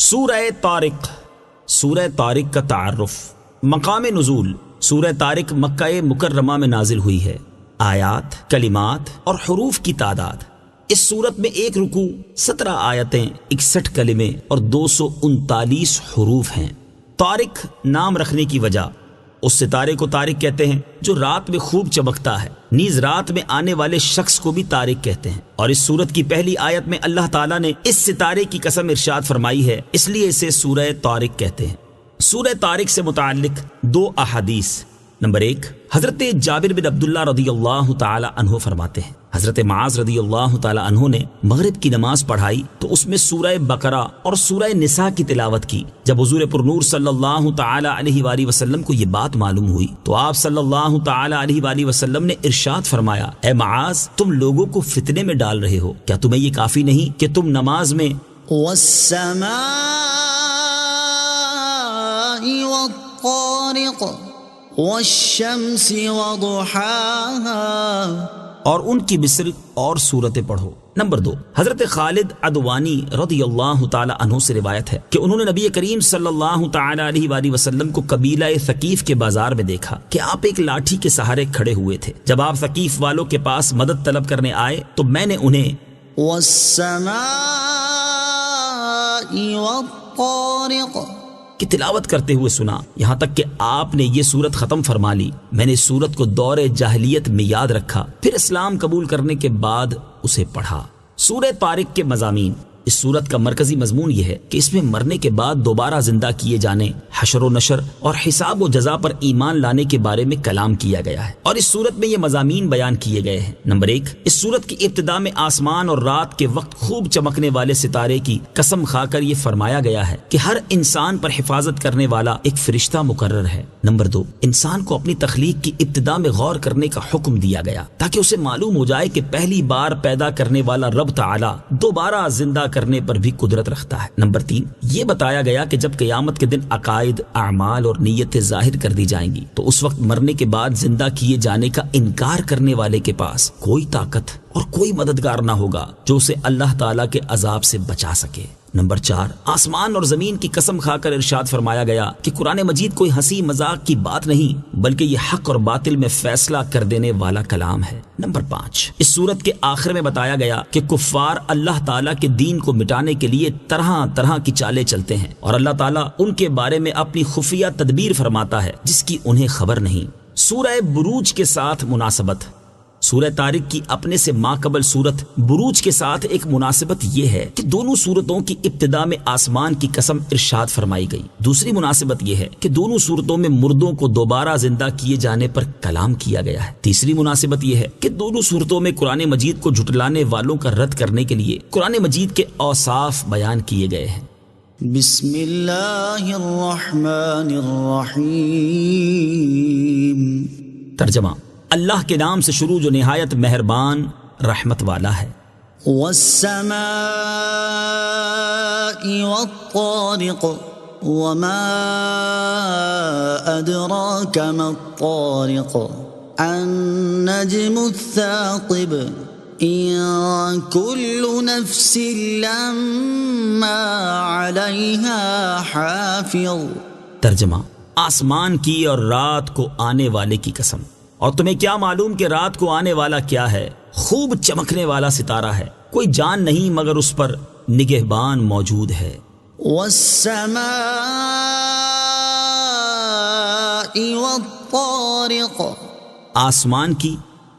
سورہ طارق، سورہ طارق کا تعارف۔ مقام نزول، سورہ طارق مکہ مکرمہ میں نازل ہوئی ہے۔ آیات، کلمات اور حروف کی تعداد، اس سورت میں ایک رکوع، 17 آیتیں، 61 کلمے اور 239 حروف ہیں۔ طارق نام رکھنے کی وجہ، اس ستارے کو طارق کہتے ہیں جو رات میں خوب چمکتا ہے، نیز رات میں آنے والے شخص کو بھی طارق کہتے ہیں۔ اور اس سورت کی پہلی آیت میں اللہ تعالیٰ نے اس ستارے کی قسم ارشاد فرمائی ہے، اس لیے اسے سورہ طارق کہتے ہیں۔ سورہ طارق سے متعلق 2 احادیث۔ نمبر 1، حضرت جابر بن عبداللہ رضی اللہ تعالی عنہ فرماتے ہیں، حضرت معاذ رضی اللہ تعالی عنہ نے مغرب کی نماز پڑھائی تو اس میں سورہ بقرہ اور سورہ نساء کی تلاوت کی۔ جب حضور پرنور صلی اللہ تعالی علیہ وآلہ وسلم کو یہ بات معلوم ہوئی تو آپ صلی اللہ تعالی علیہ وآلہ وسلم نے ارشاد فرمایا، اے معاذ، تم لوگوں کو فتنے میں ڈال رہے ہو، کیا تمہیں یہ کافی نہیں کہ تم نماز میں والسماء والطارق والشمس وضحاها اور ان کی مصر اور صورتیں پڑھو۔ نمبر 2، حضرت خالد عدوانی رضی اللہ تعالی عنہ سے روایت ہے کہ انہوں نے نبی کریم صلی اللہ تعالی علیہ وآلہ وسلم کو قبیلہ ثقیف کے بازار میں دیکھا کہ آپ ایک لاٹھی کے سہارے کھڑے ہوئے تھے۔ جب آپ ثقیف والوں کے پاس مدد طلب کرنے آئے تو میں نے انہیں والسماء والطارق کی تلاوت کرتے ہوئے سنا، یہاں تک کہ آپ نے یہ سورت ختم فرما لی۔ میں نے اس سورت کو دور جاہلیت میں یاد رکھا، پھر اسلام قبول کرنے کے بعد اسے پڑھا۔ سورہ طارق کے مضامین، اس سورت کا مرکزی مضمون یہ ہے کہ اس میں مرنے کے بعد دوبارہ زندہ کیے جانے، حشر و نشر اور حساب و جزا پر ایمان لانے کے بارے میں کلام کیا گیا ہے، اور اس سورت میں یہ مضامین بیان کیے گئے ہیں۔ نمبر 1، اس سورت کی ابتدا میں آسمان اور رات کے وقت خوب چمکنے والے ستارے کی قسم کھا کر یہ فرمایا گیا ہے کہ ہر انسان پر حفاظت کرنے والا ایک فرشتہ مقرر ہے۔ نمبر 2، انسان کو اپنی تخلیق کی ابتدا میں غور کرنے کا حکم دیا گیا تاکہ اسے معلوم ہو جائے کہ پہلی بار پیدا کرنے والا رب تعالی دوبارہ زندہ کرنے پر بھی قدرت رکھتا ہے۔ نمبر 3، یہ بتایا گیا کہ جب قیامت کے دن عقائد، اعمال اور نیتیں ظاہر کر دی جائیں گی تو اس وقت مرنے کے بعد زندہ کیے جانے کا انکار کرنے والے کے پاس کوئی طاقت اور کوئی مددگار نہ ہوگا جو اسے اللہ تعالیٰ کے عذاب سے بچا سکے۔ نمبر 4، آسمان اور زمین کی قسم کھا کر ارشاد فرمایا گیا کہ قرآن مجید کوئی ہنسی مذاق کی بات نہیں بلکہ یہ حق اور باطل میں فیصلہ کر دینے والا کلام ہے۔ نمبر 5، اس سورت کے آخر میں بتایا گیا کہ کفار اللہ تعالیٰ کے دین کو مٹانے کے لیے طرح طرح کی چالیں چلتے ہیں اور اللہ تعالیٰ ان کے بارے میں اپنی خفیہ تدبیر فرماتا ہے جس کی انہیں خبر نہیں۔ سورہ بروج کے ساتھ مناسبت، سورہ طارق کی اپنے سے ماقبل سورت بروج کے ساتھ ایک مناسبت یہ ہے کہ دونوں سورتوں کی ابتدا میں آسمان کی قسم ارشاد فرمائی گئی۔ دوسری مناسبت یہ ہے کہ دونوں سورتوں میں مردوں کو دوبارہ زندہ کیے جانے پر کلام کیا گیا ہے۔ تیسری مناسبت یہ ہے کہ دونوں سورتوں میں قرآن مجید کو جھٹلانے والوں کا رد کرنے کے لیے قرآن مجید کے اوصاف بیان کیے گئے ہیں۔ بسم اللہ الرحمن الرحیم۔ ترجمہ، اللہ کے نام سے شروع جو نہایت مہربان رحمت والا ہے۔ والسماء والطارق وما أدراك ما الطارق النجم الثاقب إن كل نفس لما عليها حافظ۔ ترجمہ، آسمان کی اور رات کو آنے والے کی قسم، اور تمہیں کیا معلوم کہ رات کو آنے والا کیا ہے؟ خوب چمکنے والا ستارہ ہے، کوئی جان نہیں مگر اس پر نگہبان موجود ہے۔ والسماء والطارق، آسمان کی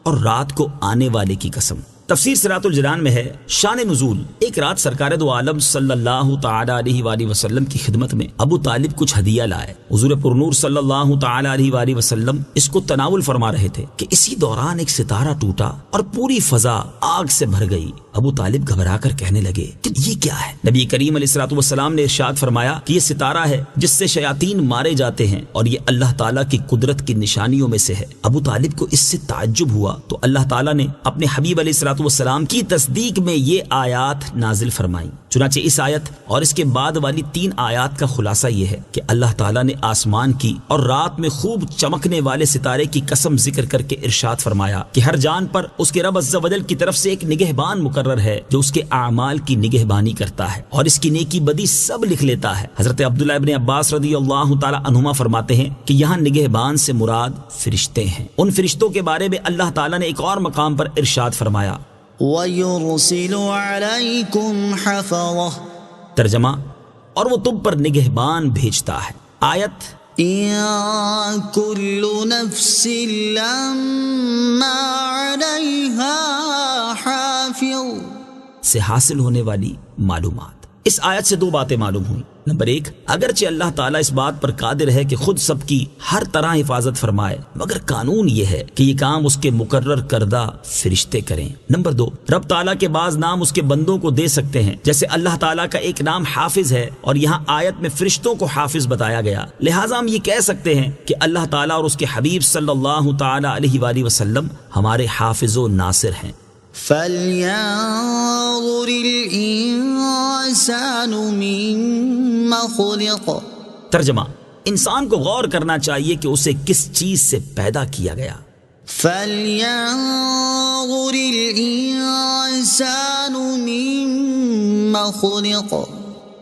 اور رات کو آنے والے کی قسم۔ تفسیر صراط الجنان میں ہے، شان نزول، ایک رات سرکار دو عالم صلی اللہ تعالی علیہ وآلہ وسلم کی خدمت میں ابو طالب کچھ ہدیہ لائے۔ حضور پرنور صلی اللہ تعالی علیہ وآلہ وسلم اس کو تناول فرما رہے تھے کہ اسی دوران ایک ستارہ ٹوٹا اور پوری فضا آگ سے بھر گئی۔ ابو طالب گھبرا کر کہنے لگے کہ یہ کیا ہے؟ نبی کریم علیہ الصلوۃ والسلام نے ارشاد فرمایا کہ یہ ستارہ ہے جس سے شیاطین مارے جاتے ہیں اور یہ اللہ تعالیٰ کی قدرت کی نشانیوں میں سے ہے۔ ابو طالب کو اس سے تعجب ہوا تو اللہ تعالیٰ نے اپنے حبیب علیہ الصلوۃ والسلام کی تصدیق میں یہ آیات نازل فرمائی۔ چنانچہ اس آیت اور اس کے بعد والی 3 آیات کا خلاصہ یہ ہے کہ اللہ تعالیٰ نے آسمان کی اور رات میں خوب چمکنے والے ستارے کی قسم ذکر کر کے ارشاد فرمایا کہ ہر جان پر اس کے رب عز و جل کی طرف سے ایک نگہبان مقرر مقرر ہے جو اس کے اعمال کی نگہبانی کرتا ہے اور اس کی نیکی بدی سب لکھ لیتا ہے۔ حضرت عبداللہ ابن عباس رضی اللہ تعالی عنہما فرماتے ہیں کہ یہاں نگہبان سے مراد فرشتے ہیں۔ ان فرشتوں کے بارے میں اللہ تعالیٰ نے ایک اور مقام پر ارشاد فرمایا، وَيُرْسِلُ عَلَيْكُمْ حَفَظَةً، ترجمہ، اور وہ تم پر نگہبان بھیجتا ہے۔ آیت إِن كُلُّ نَفْسٍ لَمَّا عَلَيْهَا حَافِظٌ سے حاصل ہونے والی معلومات۔ اس آیت سے دو باتیں معلوم ہوئیں۔ نمبر ایک، اگرچہ اللہ تعالیٰ اس بات پر قادر ہے کہ خود سب کی ہر طرح حفاظت فرمائے، مگر قانون یہ ہے کہ یہ کام اس کے مقرر کردہ فرشتے کریں۔ نمبر دو، رب تعالیٰ کے بعض نام اس کے بندوں کو دے سکتے ہیں، جیسے اللہ تعالیٰ کا ایک نام حافظ ہے اور یہاں آیت میں فرشتوں کو حافظ بتایا گیا، لہٰذا ہم یہ کہہ سکتے ہیں کہ اللہ تعالیٰ اور اس کے حبیب صلی اللہ تعالیٰ علیہ وآلہ وسلم ہمارے حافظ و ناصر ہیں۔ فَلْيَنظُرِ الْإِنسَانُ مِمَّ خُلِقَ، ترجمہ، انسان کو غور کرنا چاہیے کہ اسے کس چیز سے پیدا کیا گیا۔ فَلْيَنظُرِ الْإِنسَانُ مِمَّ خُلِقَ،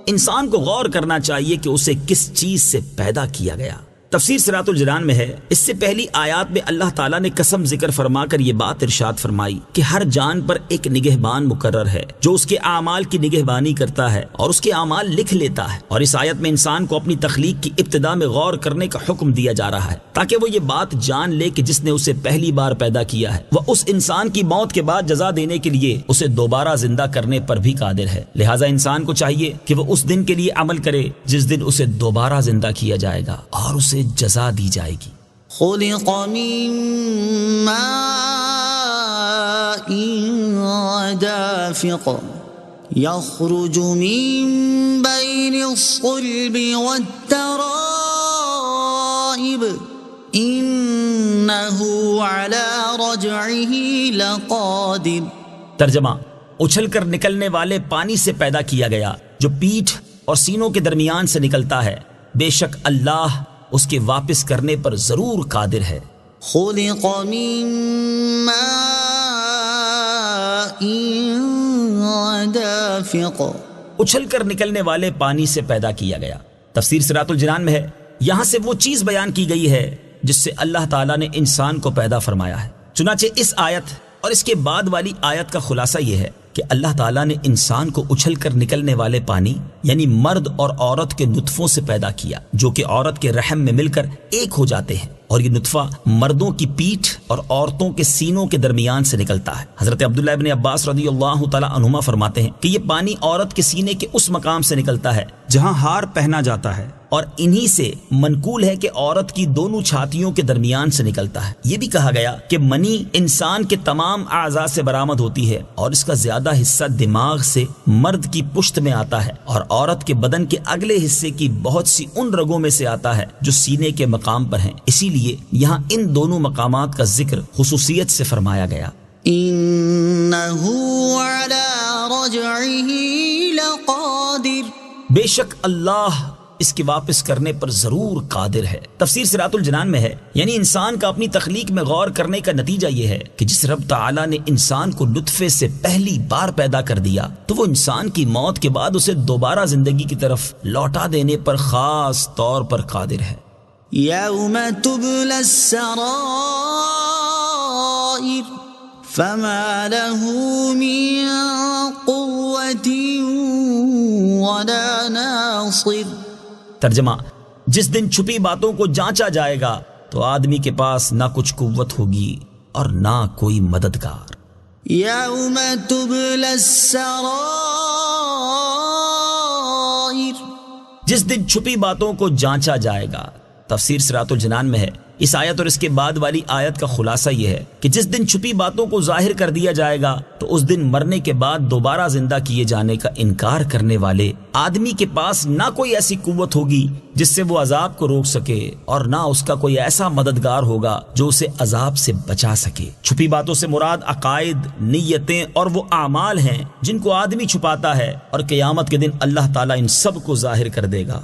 انسان کو غور کرنا چاہیے کہ اسے کس چیز سے پیدا کیا گیا۔ تفسیر صراط الجنان میں ہے، اس سے پہلی آیات میں اللہ تعالیٰ نے قسم ذکر فرما کر یہ بات ارشاد فرمائی کہ ہر جان پر ایک نگہبان مقرر ہے جو اس کے اعمال کی نگہبانی کرتا ہے اور اس کے اعمال لکھ لیتا ہے، اور اس آیت میں انسان کو اپنی تخلیق کی ابتدا میں غور کرنے کا حکم دیا جا رہا ہے تاکہ وہ یہ بات جان لے کہ جس نے اسے پہلی بار پیدا کیا ہے وہ اس انسان کی موت کے بعد جزا دینے کے لیے اسے دوبارہ زندہ کرنے پر بھی قادر ہے، لہٰذا انسان کو چاہیے کہ وہ اس دن کے لیے عمل کرے جس دن اسے دوبارہ زندہ کیا جائے گا اور اسے جزا دی جائے گی۔ خُلِقَ مِن مَّاءٍ دَافِقٍ يَخْرُجُ مِن بَيْنِ الصُّلْبِ وَالتَّرَائِبِ إِنَّهُ عَلَى رَجْعِهِ لَقَادِرٌ، ترجمہ، اچھل کر نکلنے والے پانی سے پیدا کیا گیا جو پیٹھ اور سینوں کے درمیان سے نکلتا ہے، بے شک اللہ اس کے واپس کرنے پر ضرور قادر ہے۔ خُلِقَ مِن مَّاءٍ دَافِقٍ، اچھل کر نکلنے والے پانی سے پیدا کیا گیا۔ تفسیر صراط الجنان میں ہے، یہاں سے وہ چیز بیان کی گئی ہے جس سے اللہ تعالیٰ نے انسان کو پیدا فرمایا ہے۔ چنانچہ اس آیت اور اس کے بعد والی آیت کا خلاصہ یہ ہے کہ اللہ تعالیٰ نے انسان کو اچھل کر نکلنے والے پانی یعنی مرد اور عورت کے نطفوں سے پیدا کیا جو کہ عورت کے رحم میں مل کر ایک ہو جاتے ہیں، اور یہ نطفہ مردوں کی پیٹھ اور عورتوں کے سینوں کے درمیان سے نکلتا ہے۔ حضرت عبداللہ ابن عباس رضی اللہ تعالی عنہما فرماتے ہیں کہ یہ پانی عورت کے سینے کے اس مقام سے نکلتا ہے جہاں ہار پہنا جاتا ہے، اور انہی سے منقول ہے کہ عورت کی دونوں چھاتیوں کے درمیان سے نکلتا ہے۔ یہ بھی کہا گیا کہ منی انسان کے تمام اعضاء سے برآمد ہوتی ہے اور اس کا زیادہ حصہ دماغ سے مرد کی پشت میں آتا ہے، اور عورت کے بدن کے اگلے حصے کی بہت سی ان رگوں میں سے آتا ہے جو سینے کے مقام پر ہیں، اسی لیے یہاں ان دونوں مقامات کا ذکر خصوصیت سے فرمایا گیا۔ إِنَّهُ عَلَى رَجْعِهِ لَقَادِرٌ، بے شک اللہ اس کے واپس کرنے پر ضرور قادر ہے۔ تفسیر صراط الجنان میں ہے، یعنی انسان کا اپنی تخلیق میں غور کرنے کا نتیجہ یہ ہے کہ جس رب تعالیٰ نے انسان کو نطفے سے پہلی بار پیدا کر دیا تو وہ انسان کی موت کے بعد اسے دوبارہ زندگی کی طرف لوٹا دینے پر خاص طور پر قادر ہے۔ يَوْمَ تُبْلَى السَّرَائِرُ فَمَا لَهُ مِن قُوَّةٍ وَلَا نَاصِرٍ، ترجمہ، جس دن چھپی باتوں کو جانچا جائے گا تو آدمی کے پاس نہ کچھ قوت ہوگی اور نہ کوئی مددگار۔ يَوْمَ تُبْلَى السَّرَائِرُ، جس دن چھپی باتوں کو جانچا جائے گا۔ تفسیر صراط الجنان میں ہے، اس آیت اور اس کے بعد والی آیت کا خلاصہ یہ ہے کہ جس دن چھپی باتوں کو ظاہر کر دیا جائے گا تو اس دن مرنے کے بعد دوبارہ زندہ کیے جانے کا انکار کرنے والے آدمی کے پاس نہ کوئی ایسی قوت ہوگی جس سے وہ عذاب کو روک سکے اور نہ اس کا کوئی ایسا مددگار ہوگا جو اسے عذاب سے بچا سکے۔ چھپی باتوں سے مراد عقائد، نیتیں اور وہ اعمال ہیں جن کو آدمی چھپاتا ہے، اور قیامت کے دن اللہ تعالیٰ ان سب کو ظاہر کر دے گا۔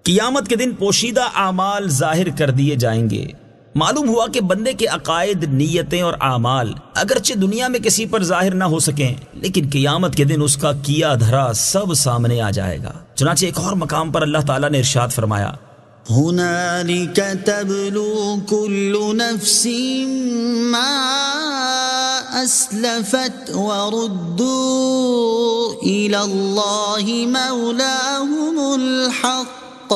قیامت کے دن پوشیدہ اعمال ظاہر کر دیے جائیں گے، معلوم ہوا کہ بندے کے عقائد، نیتیں اور اعمال اگرچہ دنیا میں کسی پر ظاہر نہ ہو سکیں، لیکن قیامت کے دن اس کا کیا دھرا سب سامنے آ جائے گا۔ چنانچہ ایک اور مقام پر اللہ تعالیٰ نے ارشاد فرمایا، هنالك تبلو كل نفس ما أسلفت وردوا إلى الله مولاهم الحق۔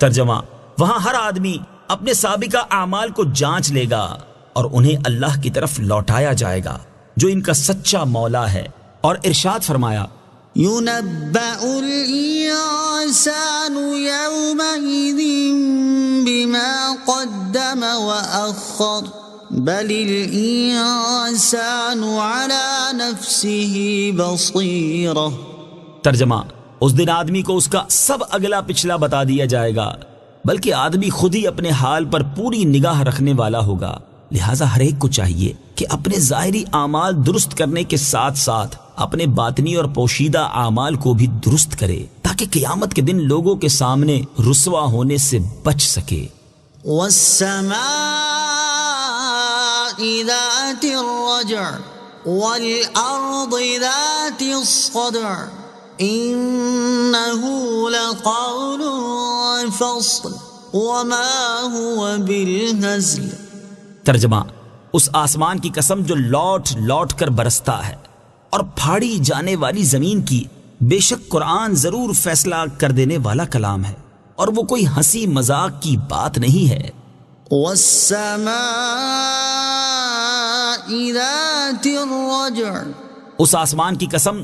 ترجمہ، وہاں ہر آدمی اپنے سابقہ اعمال کو جانچ لے گا اور انہیں اللہ کی طرف لوٹایا جائے گا جو ان کا سچا مولا ہے۔ اور ارشاد فرمایا، ينبأ الإنسان يومئذ بما قدم وأخر بل الإنسان على نفسه بصيرة۔ ترجمہ، اس دن آدمی کو اس کا سب اگلا پچھلا بتا دیا جائے گا، بلکہ آدمی خود ہی اپنے حال پر پوری نگاہ رکھنے والا ہوگا۔ لہٰذا ہر ایک کو چاہیے کہ اپنے ظاہری اعمال درست کرنے کے ساتھ ساتھ اپنے باطنی اور پوشیدہ اعمال کو بھی درست کرے، تاکہ قیامت کے دن لوگوں کے سامنے رسوا ہونے سے بچ سکے۔ والسماء ذات الرجع والأرض ذات الصدع إنه لقول فصل وما هو بالهزل۔ ترجمہ، اس آسمان کی قسم جو لوٹ لوٹ کر برستا ہے، اور پھاڑی جانے والی زمین کی، بے شک قرآن ضرور فیصلہ کر دینے والا کلام ہے، اور وہ کوئی ہنسی مذاق کی بات نہیں ہے۔ والسماء ذات الرجع، اس آسمان کی قسم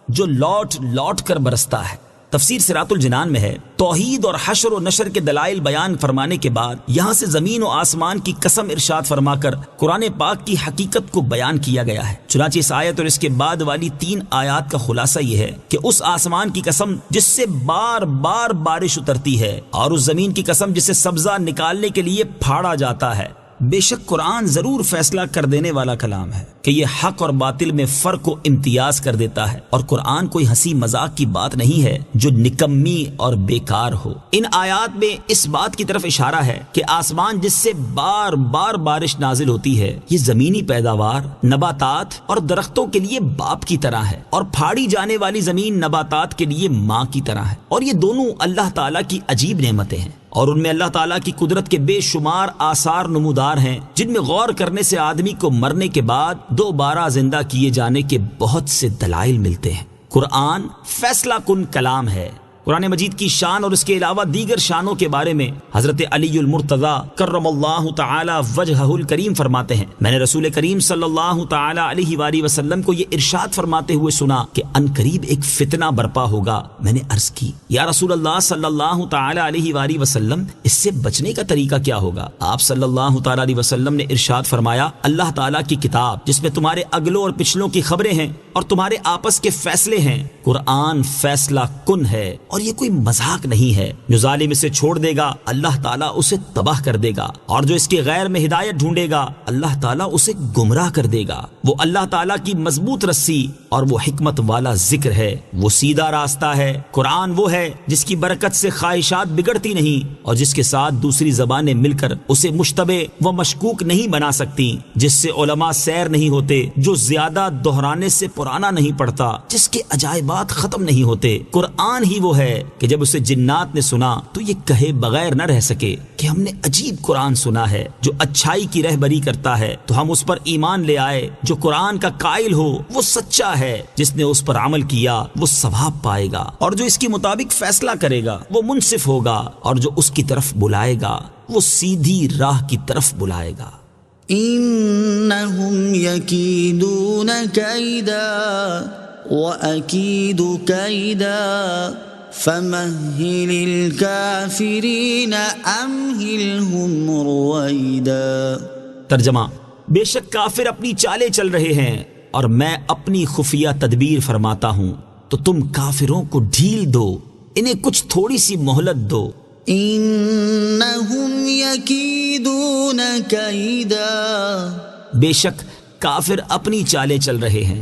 جو لوٹ لوٹ کر برستا ہے۔ تفسیر صراط الجنان میں ہے، توحید اور حشر و نشر کے دلائل بیان فرمانے کے بعد یہاں سے زمین و آسمان کی قسم ارشاد فرما کر قرآن پاک کی حقیقت کو بیان کیا گیا ہے۔ چنانچہ اس آیت اور اس کے بعد والی 3 آیات کا خلاصہ یہ ہے کہ اس آسمان کی قسم جس سے بار بار بارش اترتی ہے، اور اس زمین کی قسم جسے سبزہ نکالنے کے لیے پھاڑا جاتا ہے، بے شک قرآن ضرور فیصلہ کر دینے والا کلام ہے کہ یہ حق اور باطل میں فرق و امتیاز کر دیتا ہے، اور قرآن کوئی ہنسی مذاق کی بات نہیں ہے جو نکمی اور بیکار ہو۔ ان آیات میں اس بات کی طرف اشارہ ہے کہ آسمان جس سے بار بار بارش نازل ہوتی ہے، یہ زمینی پیداوار، نباتات اور درختوں کے لیے باپ کی طرح ہے، اور پھاڑی جانے والی زمین نباتات کے لیے ماں کی طرح ہے، اور یہ دونوں اللہ تعالیٰ کی عجیب نعمتیں ہیں، اور ان میں اللہ تعالیٰ کی قدرت کے بے شمار آثار نمودار ہیں، جن میں غور کرنے سے آدمی کو مرنے کے بعد دوبارہ زندہ کیے جانے کے بہت سے دلائل ملتے ہیں۔ قرآن فیصلہ کن کلام ہے۔ قرآن مجید کی شان اور اس کے علاوہ دیگر شانوں کے بارے میں حضرت علی المرتضیٰ کرم اللہ تعالی وجہہ الکریم فرماتے ہیں، میں نے رسول کریم صلی اللہ تعالی علیہ وآلہ وسلم کو یہ ارشاد فرماتے ہوئے سنا کہ ان قریب ایک فتنہ برپا ہوگا۔ میں نے عرض کی، یا رسول اللہ صلی اللہ تعالی علیہ وآلہ وسلم، اس سے بچنے کا طریقہ کیا ہوگا؟ آپ صلی اللہ تعالی علیہ وسلم نے ارشاد فرمایا، اللہ تعالیٰ کی کتاب جس میں تمہارے اگلوں اور پچھلوں کی خبریں ہیں اور تمہارے آپس کے فیصلے ہیں، قرآن فیصلہ کن ہے، اور یہ کوئی مذاق نہیں ہے۔ جو ظالم اسے چھوڑ دے گا اللہ تعالیٰ اسے تباہ کر دے گا، اور جو اس کے غیر میں ہدایت ڈھونڈے گا اللہ تعالیٰ اسے گمراہ کر دے گا۔ وہ اللہ تعالیٰ کی مضبوط رسی اور وہ حکمت والا ذکر ہے، وہ سیدھا راستہ ہے۔ قرآن وہ ہے جس کی برکت سے خواہشات بگڑتی نہیں، اور جس کے ساتھ دوسری زبانیں مل کر اسے مشتبہ و مشکوک نہیں بنا سکتی، جس سے علماء سیر نہیں ہوتے، جو زیادہ دہرانے سے پرانا نہیں پڑتا، جس کے عجائبات ختم نہیں ہوتے۔ قرآن ہی وہ ہے کہ جب اسے جنات نے سنا تو یہ کہے بغیر نہ رہ سکے کہ ہم نے عجیب قرآن سنا ہے جو اچھائی کی رہبری کرتا ہے، تو ہم اس پر ایمان لے آئے۔ جو قرآن کا قائل ہو وہ سچا ہے، جس نے اس پر عمل کیا وہ ثواب پائے گا، اور جو اس کے مطابق فیصلہ کرے گا وہ منصف ہوگا، اور جو اس کی طرف بلائے گا وہ سیدھی راہ کی طرف بلائے گا۔ إنهم يكيدون كيدا وأكيد كيدا فمهل الكافرين أمهلهم رويدا۔ ترجمہ، بے شک کافر اپنی چالیں چل رہے ہیں اور میں اپنی خفیہ تدبیر فرماتا ہوں، تو تم کافروں کو ڈھیل دو، انہیں کچھ تھوڑی سی مہلت دو۔ إنهم يكيدون كيدا، بے شک کافر اپنی چالیں چل رہے ہیں۔